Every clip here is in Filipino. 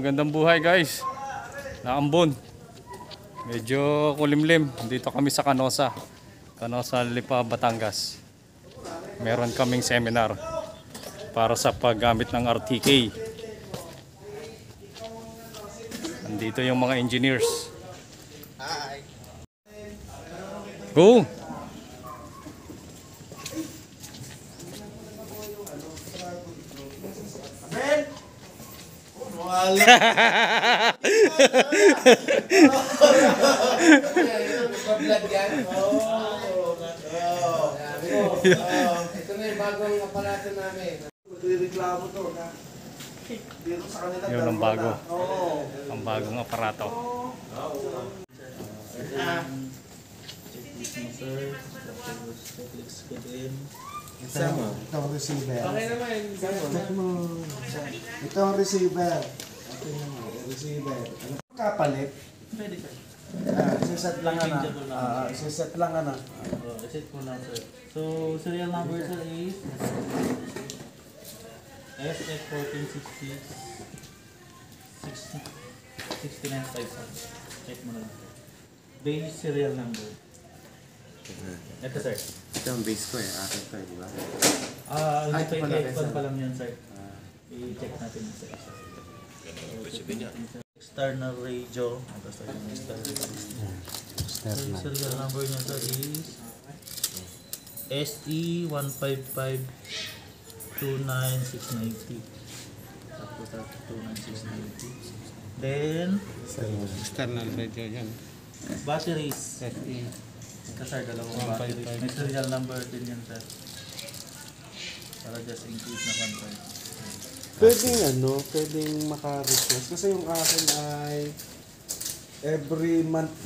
magandang buhay guys. Naambon. Medyo kulimlim. Dito kami sa Canosa. Canosa, Lipa, Batangas. Meron kaming seminar para sa paggamit ng RTK. Nandito yung mga engineers. Go! Ito na yung bagong aparato namin. Reklamo to na dito sa kanila. Yun ang bago. Ang bagong aparato. Ito ang receiver. Ito ang receiver. Receiver. Ano kapalit? Pwede sir. Isiset lang ana. Isiset lang ana. Reset ko lang sir. So, serial number sir is SF1460 6955. Check mo na lang. Base serial number. Ito sir. Ito ang base ko eh. Akin ko eh, di ba? Ito pa lang yan sir. I-check natin sa isa. External radio. Basta yung external radio. Serial number niya sir is SE15529690. Tapos 29690. Then External radio yan. batteries. SE. Ito sir, dalawang batteries. May serial number din yan sir. Para just in case na confirm. Pwedeng maka-request kasi yung akin ay every month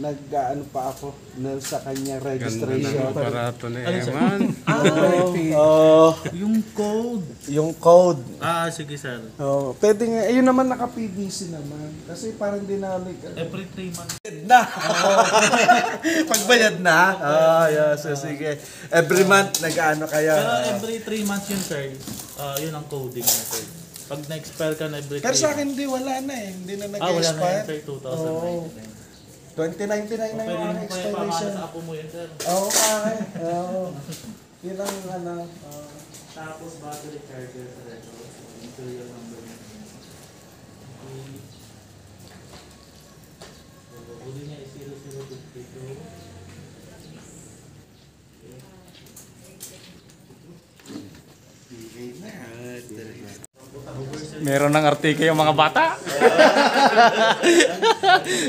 nag-ano pa ako sa kanya Ganda registration. ng aparato ni Ano, sir? Eman. Yung code. Yung code. Sige sir. Pwede nga, yun naman naka-PVC naman. Kasi parang dinamig. Every 3 months. Na! Pagbayad na? Yes, sige. Every month nag-ano kaya. Pero every 3 months yun sir. Yun ang coding na sir. Pag na-expire ka na every 3 Pero months. sa akin hindi, wala na eh. Hindi na wala na yun nag-expire. sir, 2099. 2099 na Pwede yung mo pa yung expiration. pamana sa apo mo yun sir. Oo, yun ang ano. Tapos battery charger sa ito. Yung serial number niya. Okay. So, huli niya is 0052. Meron ng RTK yung mga bata.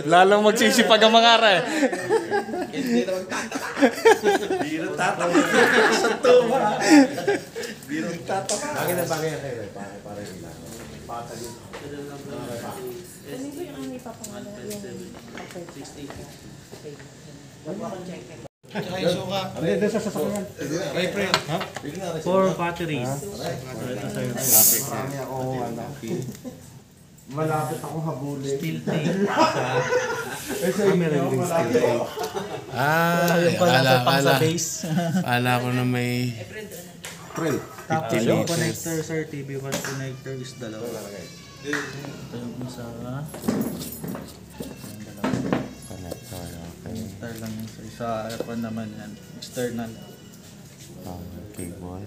Lalong magsisipag ang mga ara eh. Biro tatama. Sa tuwa. Biro tatama. Bakit na bagay kayo? Para ilan. Patalin. Serial number niya is Ano ba yung ano ipapangalan? Yung okay. 680. Four batteries. Marami akong ano. Malapit akong habulin. Steel tape. Meron din steel tape. Akala ko na may Tapos 50 yung liters. connector sir, TV1 connector is dalawa. Ito yung isa. Connector, okay. Connector lang yun sir. Sa aircon naman yan. External. Cable.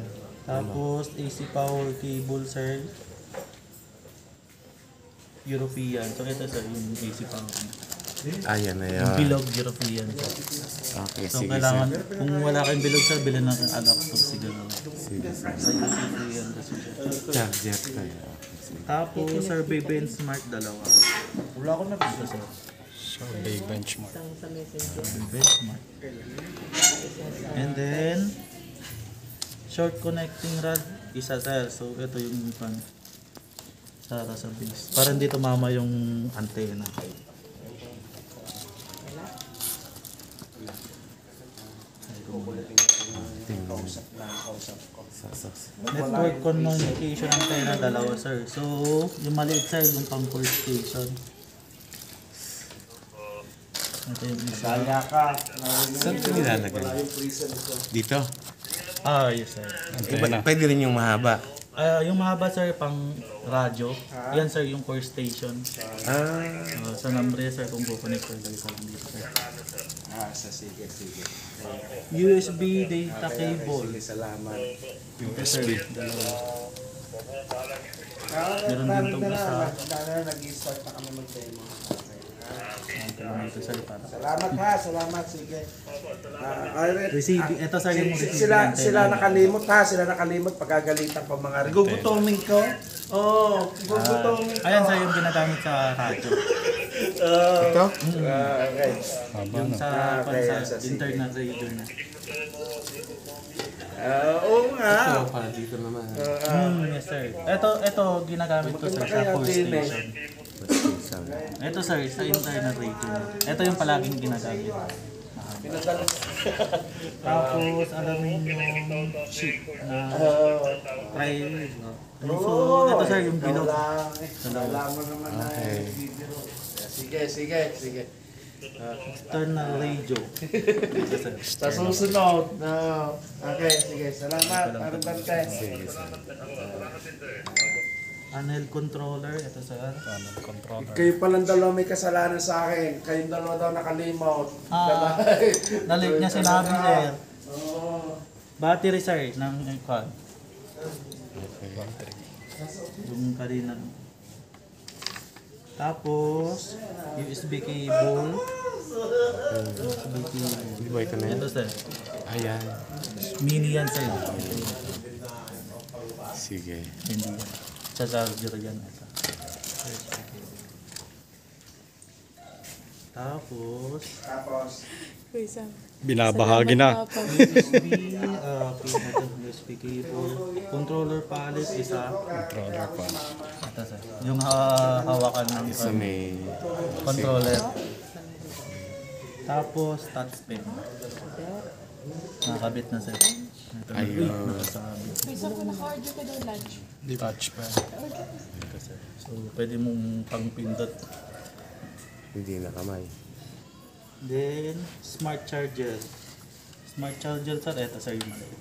Tapos AC power cable sir. European. So ito sir, yung AC power. Ayan na Yung yun. bilog European sir. Okay, So sige kailangan, sir. kung wala kayong bilog sir, bilhin natin adapter siguro. Sige sir. So European kasi siya. Charger kayo. Okay, sige. Tapos survey benchmark dalawa. Wala ko na dito sir. Survey benchmark. Isang sa messenger. Benchmark. And then short connecting rod isa sir. So ito yung pan para sa base. Para hindi tumama yung antenna. Network communication antenna dalawa sir. So yung maliit sir yung pang port station. Ito yung isa. Kaya ka. Saan ito nilalagay? Dito? Yes sir. Okay na. Pwede rin yung mahaba. Yung mahaba sir, pang radyo. Yan sir, yung core station. Sa number sir, kung kukunik sir, dali ka lang dito sir. Sige. USB data cable. Sige, salamat. USB. Dalawa. Meron din itong isa. Nag-start na kami mag-demo. Ayan, kailangan ito sir para. Salamat, sige. Receiving, ito sir yung receiving. Sila nakalimot pagkagalitan ko mga gugutoming ko. Gugutoming ko. Ayan sir yung ginagamit sa radyo. Ito? Okay. Haba Yung no. sa, sa sige. internal radio niya. Oo nga. Yes sir. Ito ginagamit ko sir sa core station. Ito sir, sa internal radio niya. Ito yung palaging ginagamit. Tapos aluminium sheet na tray. So, ito sir yung bilog. Alam mo naman na bibiro. Sige. External radio. Ito sir. Sa susunod. Okay, sige. Salamat. Arundante. Panel controller. Ito sir. Panel controller. Kayo palang dalawa may kasalanan sa akin. Kayong dalawa daw nakalimot. Nalit niya sinabi sir. Oo. Battery sir ng quad. Yung kanina. Tapos, USB cable. USB cable. Di ba ito na yan? Ito sir. Ayan. Mini yan sir. Sige. Hindi yan. Sa charger yan. Ito. Tapos, Kuya Sam. Binabahagi na. Salamat, Papa. USB cable. Controller palette isa. Controller pa. Ito sir. Yung hawakan ng Isa may... controller. Tapos touch pen. Nakakabit na sir. Ito na. Ayun. Nakasabit. Kuya Sam, kung naka-order ka daw lunch. Touch pa. Ito sir. So pwede mong pangpindot. Hindi na kamay. Then smart charger. Smart charger sir. Ito sir yung maliit.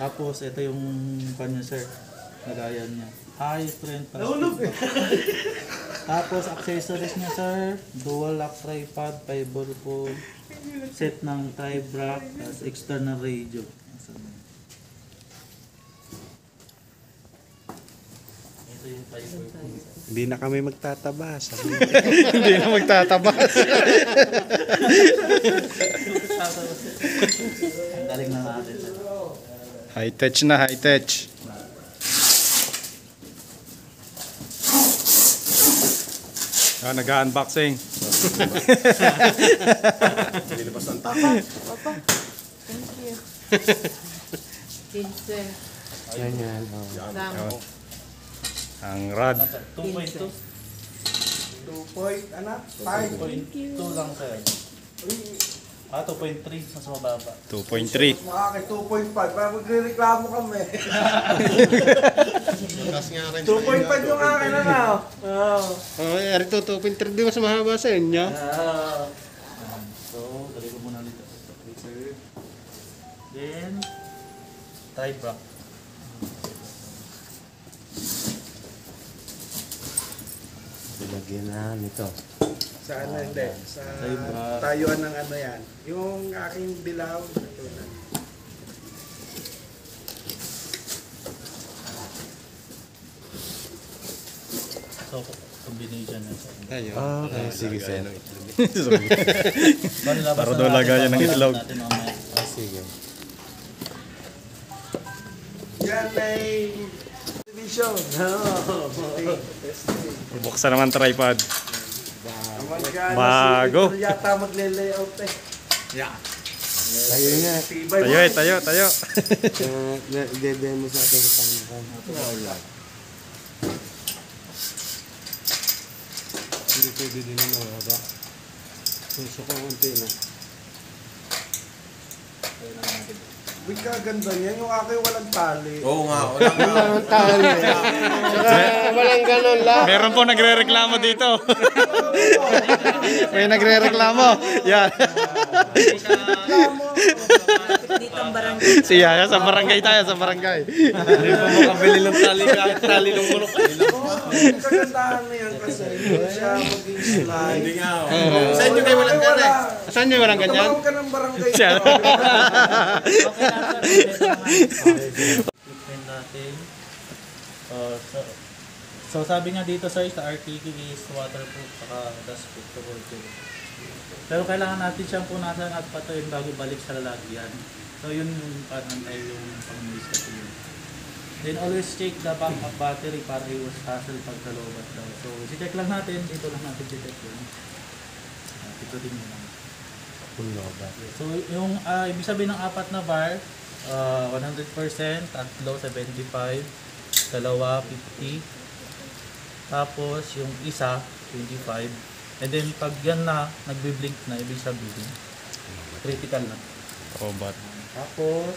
Tapos ito yung kanya sir. Lagayan niya. High strength plastic. Tapos accessories niya sir. Dual lock tripod, 5 ball phone, set ng tri-brack, tapos external radio. Ito yung 5 ball phone. Hindi na kami magtataba. Sabi Hindi na magtatabas. Ang galing na natin sir. High touch na, high touch. Nag-unboxing. Papa. Thank you. Vincent. Ayan yan. Oh. Sam. Ang rad. 2.2. 2 point, anak? 5. 2.2 lang sir. 2.3 mas mababa. 2.3. Makakay 2.5. Para magre-reklamo kami. 2.5 yung akin ano? Oo. Ito, 2.3 di mas mahaba sa inyo. So, dali ko muna dito. Then, tri-brack. Lagyan na nito. Sa ano hindi? Sa Diba? tayuan ng ano yan. Yung aking dilaw. Ito na. So, combination na sir. Okay, sige sir. Para daw lagayan ng itlog. Natin mamaya. Sige. Yan ay television. Buksan naman tripod. Bago. Bago. Yata magle-layout eh. Tayo nga. Tibay Tayo, tayo. Demo sa atin sa pangkakan. Hindi pwede din na mahaba. Suso ko konti na. Kaya na natin. Uy, kaganda niyan. Yung akin walang tali. Oo nga, wala ka. Walang tali. Tsaka walang ganun lang. Meron po nagre-reklamo dito. May nagre-reklamo. Yan. Dito ang barangay. Siya, sa barangay tayo, sa barangay. Hindi pa makabili ng tali kahit tali ng mulok. Yung kagandahan na yan kasi hindi siya maging slide. Hindi nga. Sa inyo kayo walang gana eh. Saan nyo walang ganyan? Tumawag ka ng barangay. Siya. Okay lang sir. Equipment natin. So sabi nga dito sir, sa RTK is waterproof saka dustproof to hold. Pero kailangan natin siyang punasan at patuloy bago balik sa lalagyan. So yun yung panantay yung pang-use kasi yun. Then always check the backup battery para iwas hassle pagkalobat daw. So check lang natin, dito lang natin check yun. Ito din yun lang. So yung ibig sabihin ng apat na bar, 100%, tatlo 75, dalawa 50, tapos yung isa 25. And then pag yan na, nagbi-blink na, ibig sabihin, critical na. Oh, but Tapos,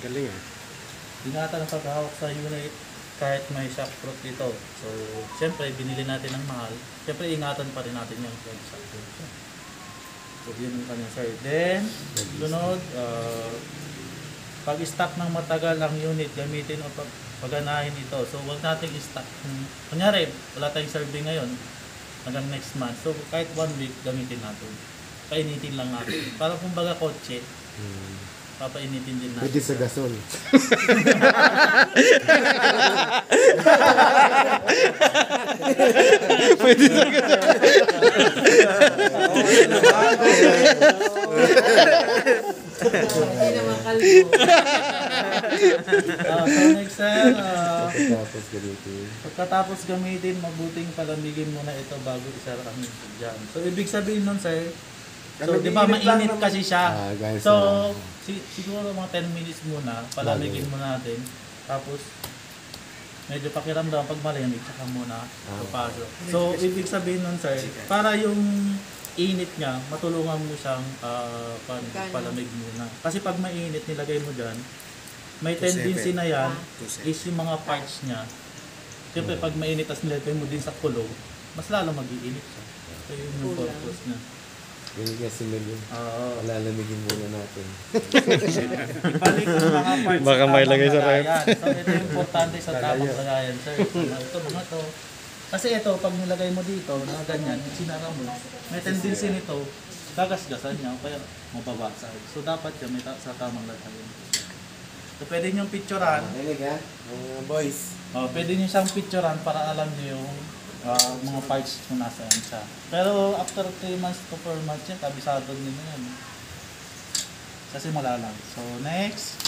Galing eh. ingatan ang paghahawak sa unit kahit may shockproof dito. So, siyempre, binili natin ng mahal. Siyempre, ingatan pa rin natin yung shockproof. So, yun yung kanyang sir. Then, sunod, pag-stock ng matagal ang unit, gamitin o paganahin ito. So, huwag natin i-stock. Kunyari, wala tayong survey ngayon, hanggang next month. So, kahit 1 week, gamitin natin. Painitin lang natin. Para kumbaga kotse, papainitin din natin. Pwede sa gasol. Hindi naman kalbo. So next sir, Tapos gamitin. pagkatapos gamitin, mabuting palamigin muna ito bago isara ang dyan. So ibig sabihin nun sir, so di ba Nag-iinit lang mainit naman. kasi siya. Guys, So siguro mga 10 minutes muna, palamigin muna natin. Tapos medyo pakiramdam pag malamig, tsaka muna papasok. So ibig sabihin nun sir, para yung init niya, matulungan mo siyang palamig muna. Kasi pag mainit, nilagay mo dyan, may tendency na yan is yung mga parts niya. Siyempre pag mainit tas nilagay mo din sa kulog, mas lalo mag-iinit siya. So yun yung purpose niya. Yun kasi Melvin. Palalamigin muna natin. Ibalik ang mga parts Baka sa may tamang lagay sa ref. lagayan. So ito yung importante sa tamang lagayan, sir. Ito mga to. Kasi ito, pag nilagay mo dito, na ganyan, sinara mo, may tendency nito, gagasgasan niya, kaya mababasag. So dapat yan, may sa tamang lagayan. So pwede niyong picturean, Narinig ha? Boys. pwede niyo siyang picturean para alam niyo yung mga parts kung nasaan siya. Pero after 3 months to 4 months yan, kabisado niyo na yan. Kasi malalang. So next,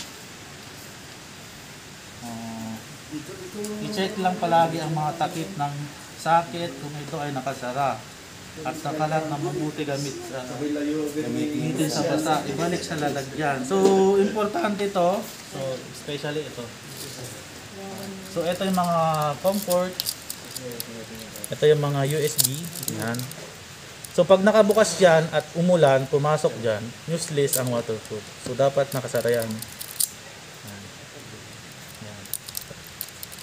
i-check lang palagi ang mga takip ng sakit kung ito ay nakasara. At sa kalat na mabuti gamitin sa basa, ibalik sa lalagyan. So, importante ito. So, especially ito. So, ito yung mga comfort. Ito yung mga USB. Yan. So, pag nakabukas yan at umulan, pumasok dyan, useless ang waterproof. So, dapat nakasara yan.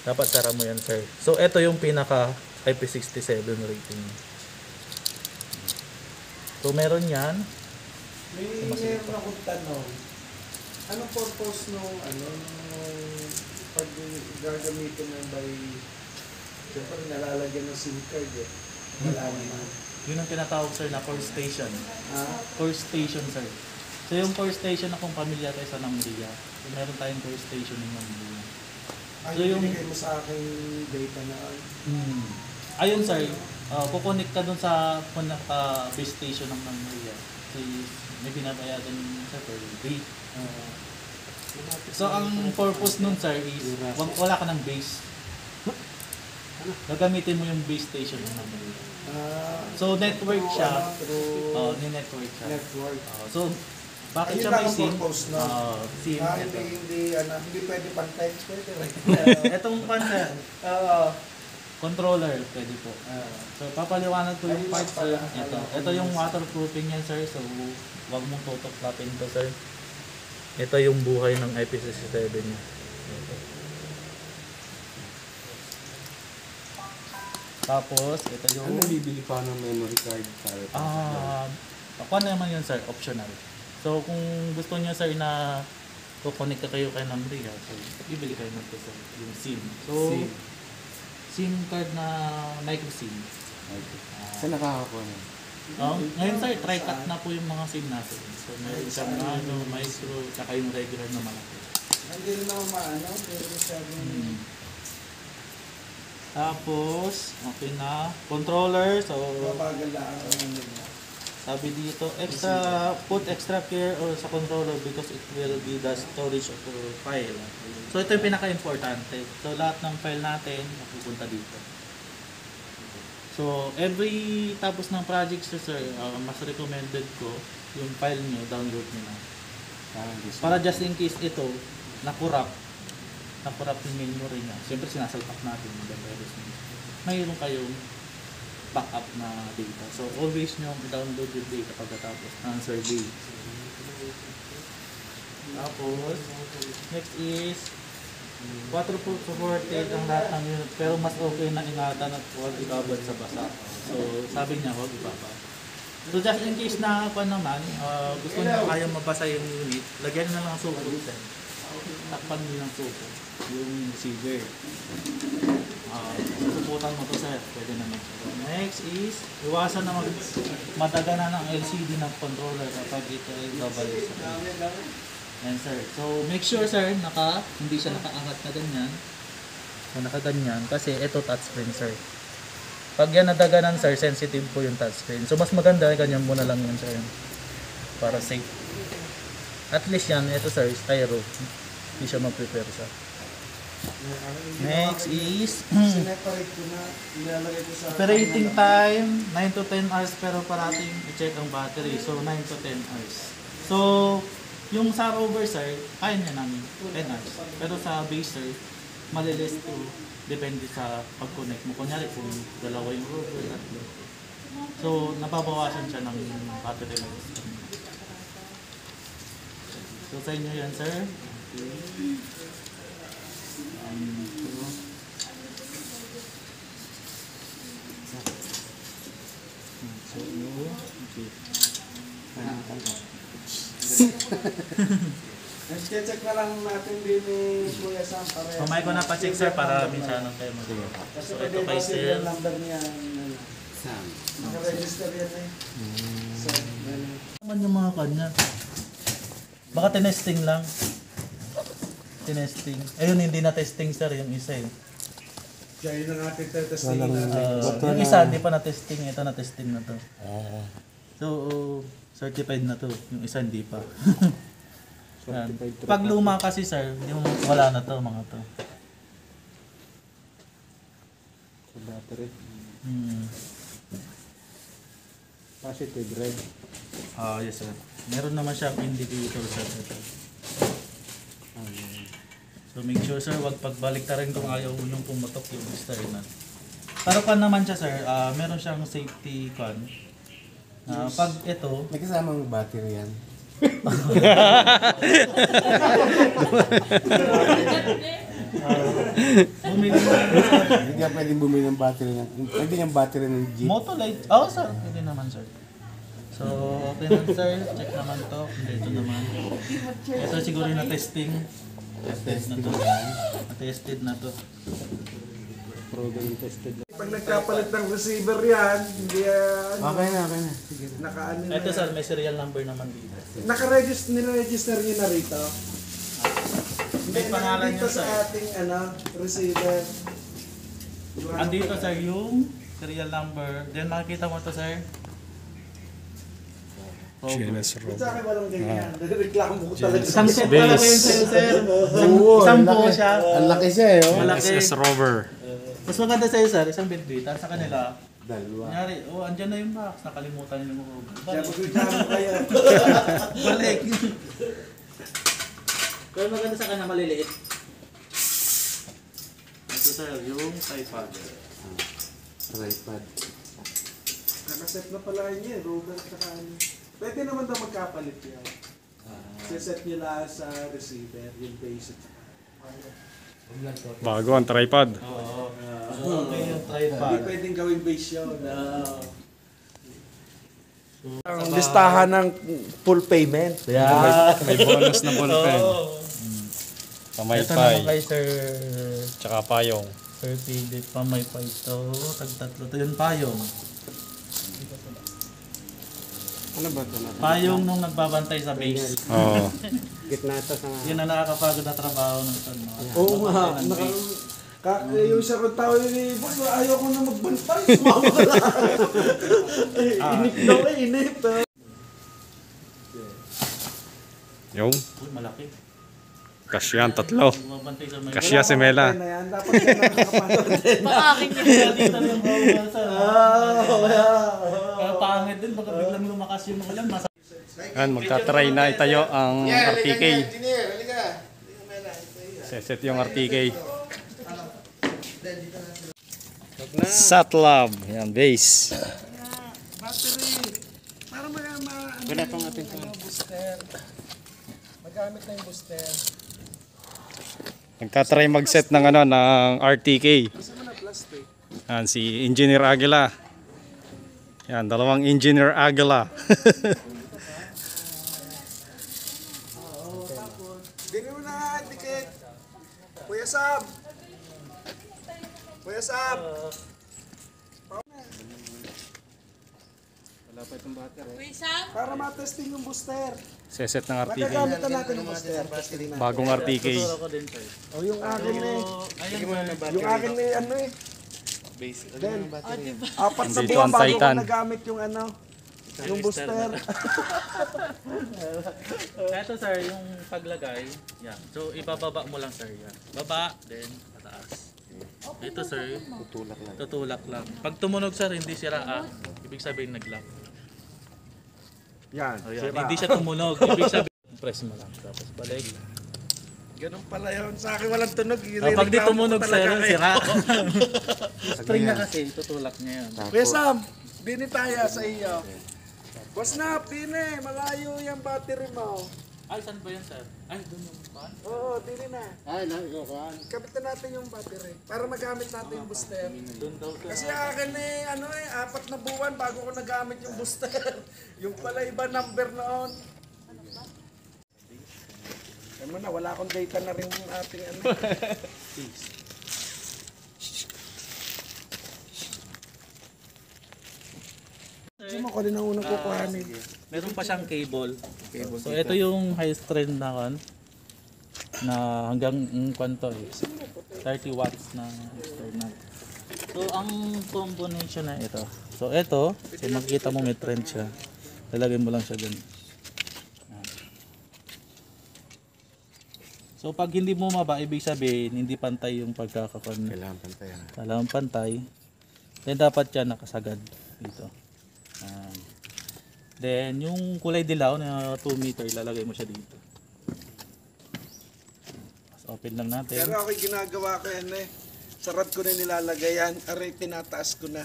Dapat sara mo yan, sir. So, ito yung pinaka IP67 rating. So, meron yan. Meron akong tanong. Anong purpose nung pag gagamitin ng by siyempre nalalagyan ng SIM card eh. Wala naman. Yun ang tinatawag, sir, na core station. Core station, sir. So, yung core station na kung pamilyar tayo sa Namdia, meron tayong core station ng Namdia. Ay, So, yung- binigay mo sa akin data na Ayun, sir, kukonek ka dun sa base station ng Namdia. So, may binabayaran sa per day. So, ang purpose nun, sir, is wala ka ng base. Gagamitin mo yung base station ng Namdia. So, network siya. Ni-network siya. network. So, bakit Ayun siya lang may ang SIM? purpose, no? SIM, ito. Hindi pwede pang text, pwede rin. Itong panel, controller, pwede po. So, papaliwanag ko yung parts, sir. Ito yung waterproofing yan, sir. So, wag mong tutuklapin to, sir. Ito yung buhay ng IP67 niya. Tapos, ito yung... Ano bibili pa ng memory card para Ako naman yun sir, optional. So kung gusto niyo sir na kukonek ka kayo kay Namria, so bibili kayo ng sir, yung SIM. So, SIM card na micro SIM. Saan nakakakuha na? Ngayon sir, try-cut na po yung mga SIM natin. So meron siyang micro, tsaka yung regular na malaki. Hindi rin ako maano, pero sabi Tapos, okay na. Controller, so papagal ako sabi dito, put extra care or sa controller because it will be the storage of your file. So ito yung pinaka-importante. So lahat ng file natin mapupunta dito. So every tapos ng project sir, mas recommended ko yung file nyo, download nyo na. Para just in case ito, nakurap yung memory niya. Siyempre sinasalpak natin yung virus niya. Mayroon kayong backup na data. So always nyo i-download yung data pagkatapos ng survey. Tapos, next is waterproof supported ang lahat ng unit pero mas okay na ingatan at huwag ibabad sa basa. So sabi niya huwag ibabad. So just in case na pa naman, gusto niyo kaya mabasa yung unit, lagyan na lang suko. Takpan nyo ng suko yung receiver. Susuputan mo to sir, pwede naman. Next is, iwasan na mataga na ng LCD ng controller kapag ito ay babalik sa yan sir. So make sure sir, hindi siya nakaangat na ganyan. So nakaganyan kasi ito touchscreen sir. Pag yan nadaganan sir, sensitive po yung touchscreen. So mas maganda, ganyan muna lang yun sir. Para safe. At least yan, ito sir, styro. Hindi siya mag-prepare sa. Next is sineparate ko na, ilalagay ko sa operating time 9 to 10 hours pero parating i-check ang battery. So 9 to 10 hours. So yung sa rover sir, kaya niya namin 10 hours. Pero sa base sir, malilis to depende sa pag-connect mo. Kunyari kung dalawa yung rover, tatlo. So nababawasan siya ng battery life. So sa inyo yan sir. check na lang natin din ni Kuya Sam pareha. Mamay ko na pa-check sir para minsan tayo mag-iwa. Kasi So pwede ito ba kay serial sir. number niya? Sam. Naka-register yan eh. So, yan. Naman yung mga kanya. Baka tinesting lang. Tinesting. Ayun, hindi na testing sir yung isa eh. Kaya yun ang ating testing na. Yung isa, hindi pa na-testing. Ito na-testing na to. So, certified na to. Yung isa, hindi pa. Yan. Pag luma kasi sir, yung wala na to, mga to. Sa battery. Positive red. Yes sir. Meron naman siyang indicator sir. Ito. So make sure sir, wag pagbalik ta rin kung ayaw yung pumutok yung start na. Pero kan naman siya sir, meron siyang safety con. Pag ito, May kasamang battery yan. bumili na Hindi ka pwedeng bumili ng battery ng... Pwede yung battery ng Jeep. Motolite. Oh sir, pwede naman sir. So okay na sir, check naman to. Ito naman. Ito siguro yung na-testing. Tested na to. Na-tested na to. Proven tested. Pag nagkapalit ng receiver yan, hindi yan... Okay na. Sige. Naka-ano na Ito yan. sir, may serial number naman dito. Naka-register niyo na rito. May pangalan Dito niya sa sir. ating receiver. Andito sir yung serial number. Then makikita mo to sir. Sa akin walang ganyan. Reklamo ko talaga. Isang set talaga yun sa'yo sir. Isang buo siya. Ang laki siya eh. Oh. Malaki. rover. Mas maganda sa'yo sir, isang bitbit. Sa kanila, Dalawa. kunyari, andyan na yung box. Nakalimutan yung Kaya balik. magreklamo kayo. Balik. Pero maganda sa kanya maliliit. Ito sir, yung tripod. Tripod. Nakaset na pala niya. Rover at saka ano. Pwede naman daw magkapalit yan. Siset nyo lang sa receiver, yung basic. Bago ang tripod. So, okay yung Hindi tripod. pwedeng gawing base yun. Ang listahan ng full payment. Yeah. May bonus na ballpen. Ito naman Pamaypay. kay Sir Tsaka payong. Philip Pamaypay. So, tag-tatlo. Ito yung payong. Ano ba ito? Payong nung nagbabantay sa base. Oo. Gitna ito sa... Yun ang nakakapagod na trabaho ng ito. No? Oo nga. Yung isa kong tao yun, boy, ayaw ko na magbantay. Sumama ka lang. Inip daw inip. Yung Uy, malaki. kasyan, tatlo. Magbantay sa may... Kasya si Mela. Dapat yan nakakapanood din. Pang-akin yan. Kaya dito rin bawal sa... Kaya. Kaya pangit din, baka biglang lumakas yung ulan. Yan, magta-try na itayo ang RTK. Seset yung RTK. Satlab. Yan, base. Para Wala pang ating sa... magamit na yung booster. Magta-try mag-set ng ano ng RTK. Yan, si Engineer Aguila. Yan, dalawang Engineer Aguila. Dini mo na, dikit. Kuya Sam. Kuya Sam. Wisam? Para matesting yung booster. Seset ng RTK. Magagamit na natin yung booster. Bagong RTK. Tuturo ko din sir. O yung akin eh. Yung akin eh, ano eh. Then, apat na Andito buwan ang bago ko Titan. nagamit yung ano. Yung booster. Ito sir, yung paglagay. Yan. So, ibababa mo lang sir. Yan. Baba, then pataas. Ito sir, tutulak lang. Pag tumunog sir, hindi sira ah. Ibig sabihin nag-lock. Yan. O, yan. Hindi siya tumunog. Ibig sabihin, press mo lang. Tapos balik. Ganun pala yun. Sa akin walang tunog. Pag di tumunog sir, talaga kayo. sira. Spring na kasi, tutulak niya yan. Kuya Sam, bini tayo sa iyo. Boss na, bini. Malayo yung battery mo. Ay, saan ba yan sir? Ay, doon yung pan. Oo, bini na. Ay, nakikuhaan. Kapitan natin yung battery para magamit natin yung booster. Doon daw sir. Kasi akin eh, ano eh, 4 na buwan bago ko nagamit yung booster. Yung pala iba number noon. Ano na, wala akong data na rin yung ating ano. Kasi mo ko din ang unang kukuhanin. Meron pa siyang cable. So ito yung high strength na kan na hanggang kwanto eh. 30 watts na external. So ang combination na ito. So ito, so makikita mo may trend siya. Lalagay mo lang siya dun. Yan. So pag hindi mo maba, ibig sabihin hindi pantay yung pagkakakon. Kailangan pantayan. Kailangan pantay. Then dapat yan nakasagad dito. Yan. Then yung kulay dilaw na 2 meter ilalagay mo siya dito. Tapos open lang natin. Pero ako ginagawa ko yan eh. Sa rad ko na nilalagay yan. Aray, tinataas ko na.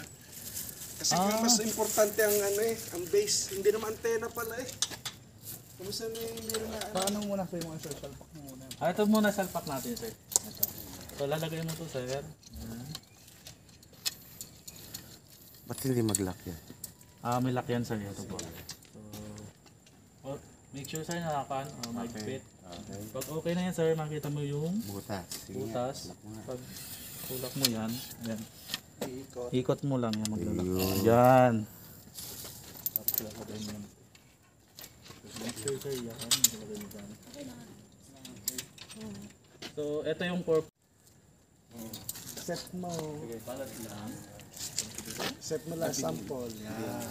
Kasi nga mas importante ang ano eh, ang base. Hindi naman antena pala eh. Kumusta na yung meron na ano? Paano muna sa mga sir? Salpak mo muna. Ito muna salpak natin sir. Ito. So lalagay mo to sir. Yan. Ba't hindi mag-lock yan? May lock yan sir. Ito po. So, make sure sir na nakakan. Mag-fit. Pag okay na yan sir, makita mo yung Butas. Sige. butas. Lock mo nga. Pag tulak mo yan, yan. Iikot. Ikot mo lang yan, maglalak. Yan. Tapos lalagay mo yan. Make sure sir, yan. Lalagay mo yan. So, ito yung purpose. Set mo. Balat lang. Set mo lang sample. Yan.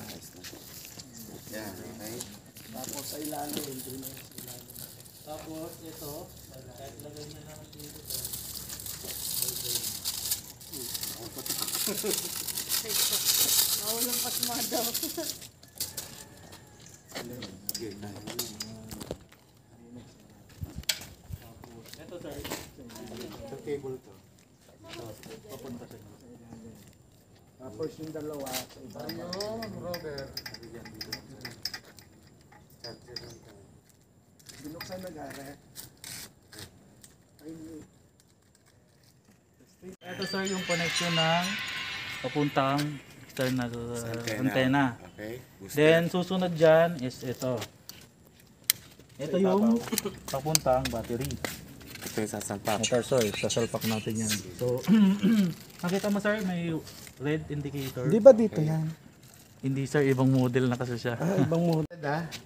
Yan, okay. Tapos sa ilalim. Tapos, ito, kahit lagay na lang dito. Nawalang pasmado. Ito sir, Sa cable to. papunta siya. Tapos yung dalawa sa iba. Ayun, brother. Binuksan Saan nag-are? Ito sir yung connection ng papuntang external antenna. Okay. Booster. Then susunod dyan is ito. Ito yung papuntang battery. Ito yung sasalpak. Ito sir, sasalpak natin yan. So, nakita mo sir, may red indicator. Di ba dito yan? Hindi sir, ibang model na kasi siya. Ibang model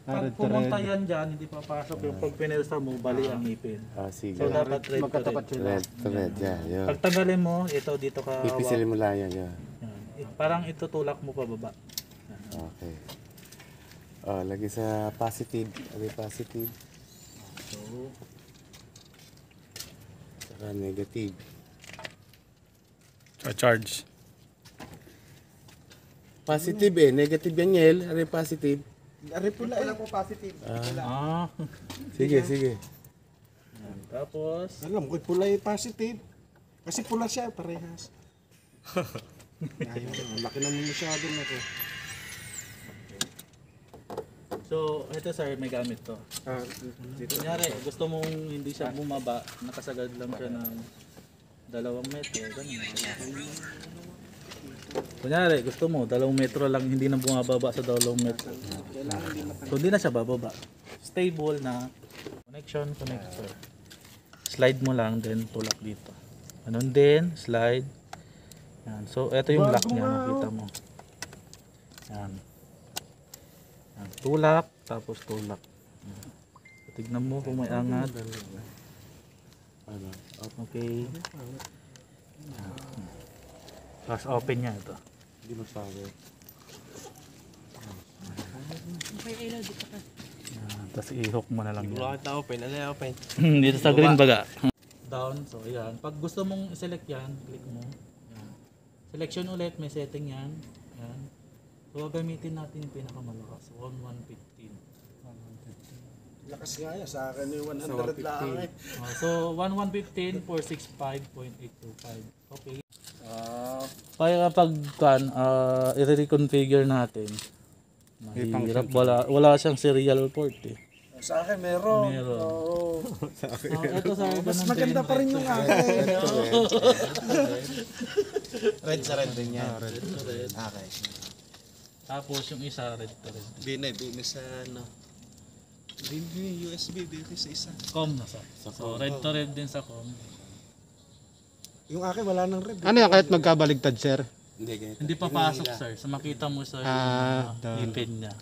Pag pumunta yan dyan, hindi papasok yung pag pinelsa mo, bali ang ngipin. Sige. So dapat red to red. Red to red. Yeah, yun. Pag tanggalin mo, ito dito ka hawak. Pipisilin mo lang yan. Yeah. Yan. Parang itutulak mo pababa. Okay. Oh, lagi sa positive. Ano yung positive? So, Saka negative. Charge. Positive eh. Negative yan, Yel. Ano yung positive? Are pula eh. Po positive. Sige, sige. yan. Tapos, Alam ko, pula yung positive. Kasi pula siya, parehas. Ayun, laki naman masyado na to. so ito sir, may gamit to. Kunyari, gusto mong hindi siya bumaba, nakasagad lang siya ng 2 metro. Ganun. Kunyari, gusto mo, 2 metro lang, hindi na bumababa sa 2 metro. So, hindi na siya bababa. Stable na connection connector. Slide mo lang, then tulak dito. Ganun din, slide. Yan. So, ito yung lock niya, makita mo. Yan. Yan. Tulak, tapos tulak. Yan. Tignan mo kung may angat. Okay. Yan. Tapos open niya ito. Hindi masabi. May ilaw dito ka. Yan. Tapos i-hook mo na lang yan. Bakit na open? Ano yung open? Dito sa green baga. Down. So, ayan. Pag gusto mong i-select yan, click mo. Yan. Selection ulit. May setting yan. Yan. So, gamitin natin yung pinakamalakas. 1115. Lakas nga yan, sa akin yung 100 lang eh. So, 1115, 465.825. Okay. Kaya kapag i-reconfigure natin, mahirap. Wala siyang serial port eh. Sa akin meron. Meron. Oo. Ito sa Mas maganda pa rin yung akin. Red sa red din yan. red. Okay. Tapos yung isa red to red. Bine sa ano. Bine USB, bine sa isa. Com na sa. So red to red din sa com. Yung akin wala nang red. Ano yan kahit magkabaligtad, sir? Hindi, ganito. Hindi papasok sir. So makita mo sir yung ipin niya.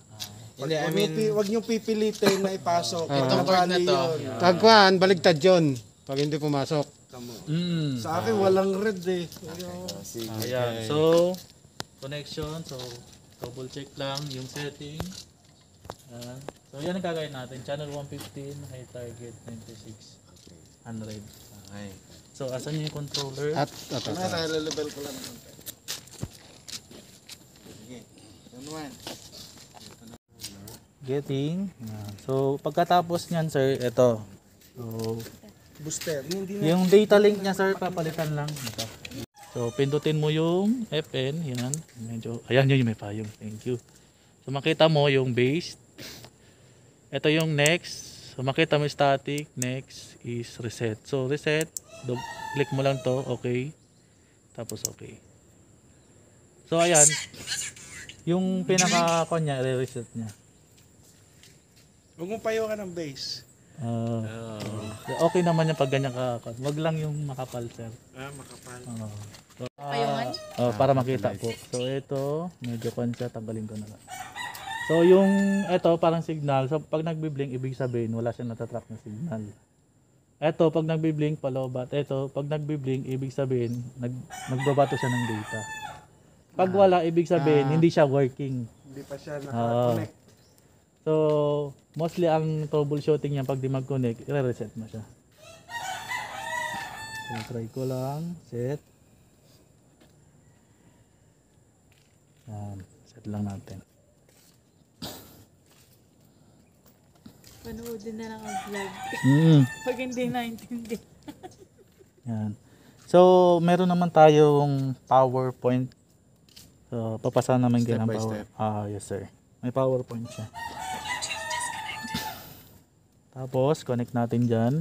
Hindi, I mean, Wag niyong pipilitin na ipasok. itong cord na to. Pagkuhan, baligtad yun. Pag hindi pumasok. Sa akin walang red eh. Ayan. So connection. So double check lang yung setting. Ayan. So yan ang gagawin natin. Channel 115, high target 96. Unread. Okay. So asan yung controller? At Nare-level ko lang. Getting. Ayan. So pagkatapos niyan sir, ito. So Booster. Hindi na. yung data link niya sir, papalitan lang. Ito. So pindutin mo yung FN, yan. Medyo, ayan yun yung may payong. Thank you. So makita mo yung base. Ito yung next. So makita mo static, next is reset. So reset, click mo lang to, okay. Tapos okay. So ayan. Yung pinaka-kanya, re-reset niya. Huwag mong payo ka ng base. Okay naman yung pag ganyan ka. Wag lang yung makapal sir. Makapal. So, Payungan? para makita po. So ito, medyo konsa, tanggalin ko na lang. So yung ito parang signal. So pag nagbi-blink, ibig sabihin wala siyang natatrack na signal. Ito pag nagbi-blink palobat. Ito pag nagbi-blink, ibig sabihin nagbabato siya ng data. Pag wala, ibig sabihin hindi siya working. Hindi pa siya naka-connect. So mostly ang troubleshooting niya pag di mag-connect, i-reset mo siya. So try ko lang, set. Set lang natin. Panoodin na lang ang vlog. Pag hindi naintindihan. Yan. So, meron naman tayong PowerPoint. So, papasa naman ganyan ang power. Yes sir. May PowerPoint siya. Tapos, connect natin dyan.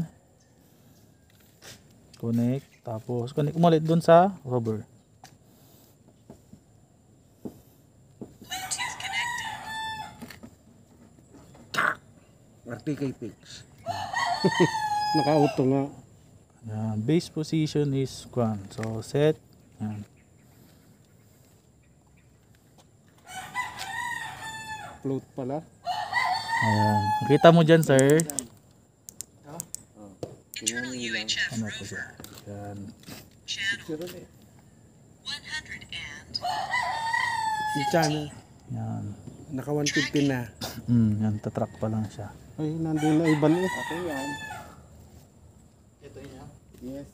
Connect. Tapos, connect mo ulit dun sa rubber. RTK Pix. Naka-auto nga. Yan. Base position is 1. So, set. Yan. Float pala. Ayan. Makita mo dyan, sir. Ano po siya? Yan. Yung channel. Yan. Naka 150 na. Yan. Tatrack pa lang siya. Ay, nandun na iban eh. Okay yan. Ito yan. Yes.